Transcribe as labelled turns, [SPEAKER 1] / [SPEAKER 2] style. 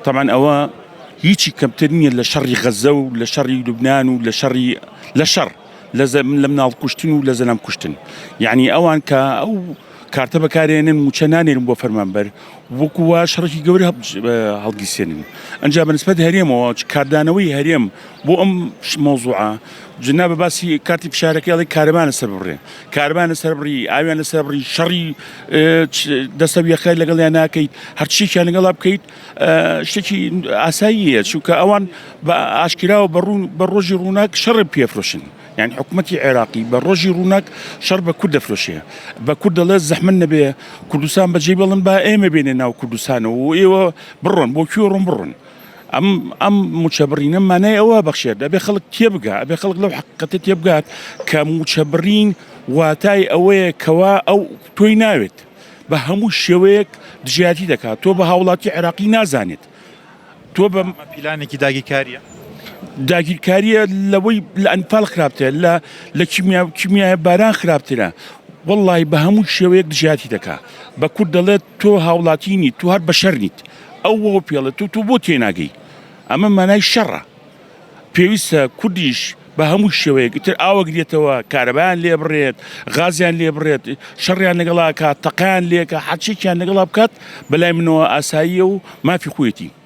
[SPEAKER 1] طبعا ئەوە هیچی کەمتر نییە لە شەڕی غەزە و لە شەڕی لوبنان و لە شەڕ لە مناڵ کوشتن و لە زەلام کوشتن، یعنی ئەوان کە ئەو کارتە بەکارێنن موچە نانێنن بۆ فەرمانبەر وەکووە شەڕێکی گەورە هەڵگیسێنن. ئەنجا بەنسبەت هەرێمەوە کاردانەوەی هەرێم بۆ ئەم مۆزوعە جنا بە باسی کارتی فشارەکەڵی کارەبانە سەر بڕێ، کارەبانە سەر بڕی، ئاویانە سەر بڕی، شەڕی دەسەویەخە لەگەڵیان ناکەیت، هەرچیێکیان لەگەڵا بکەیت شتێکی ئاساییە، چونکە ئەوان بە ئاشکراوە بە ڕۆژی ڕووناک شەڕ پێفرۆشن. يعني حکوومەتی عێراقی بە ڕۆژی ڕووناک شەڕ بە کورد دەفرۆشێ، بە کورد دەڵێ زەحمەت نەبێ کوردستان بەجێ بڵن با ئێمە بێنێ ناو کوردستانەوە و ئێوە بڕۆن بۆ کوێ ڕۆن بڕۆن. ئەم موچەبڕینە مانای ئەوە بەخشێت ئەبێ خەڵک تێبگا، ئەبێ خەڵک لەو حقیقەتە تێبگات کە موچەبڕین واتای ئەوەیە کەوا ئەو تۆی ناوێت بە هەموو شێوەیەک دژایەتی دەکات، تۆ بە هاوڵاتی عێراقی نازانێت، تۆ بە
[SPEAKER 2] پیلانێکی داگیرکاریە
[SPEAKER 1] داگیرکاریە لەوەی لە ئەنفال خراپترە لە کیمیای باران خراپترە، وەڵڵاهی بە هەموو شێوەیەک دژایەتی دەکات. بە کورد دەڵێت تۆ هاوڵاتی نیت، تۆ هەر بەشەر نیت، ئەوەوە پێڵێت تۆ بۆ تێناگەی، ئەمە مانای شەڕە. پێویستە کوردیش بە هەموو شێوەیەک تر ئاوەگرێتەوە، کارەبایان لێ بڕێت، غازیان لێ بڕێت، شەڕیان لەگەڵا کات، تەقەیان لێکە، هەرچێکیان لەگەڵا بکات، بەلای منەوە ئاساییە و مافی خۆیەتی.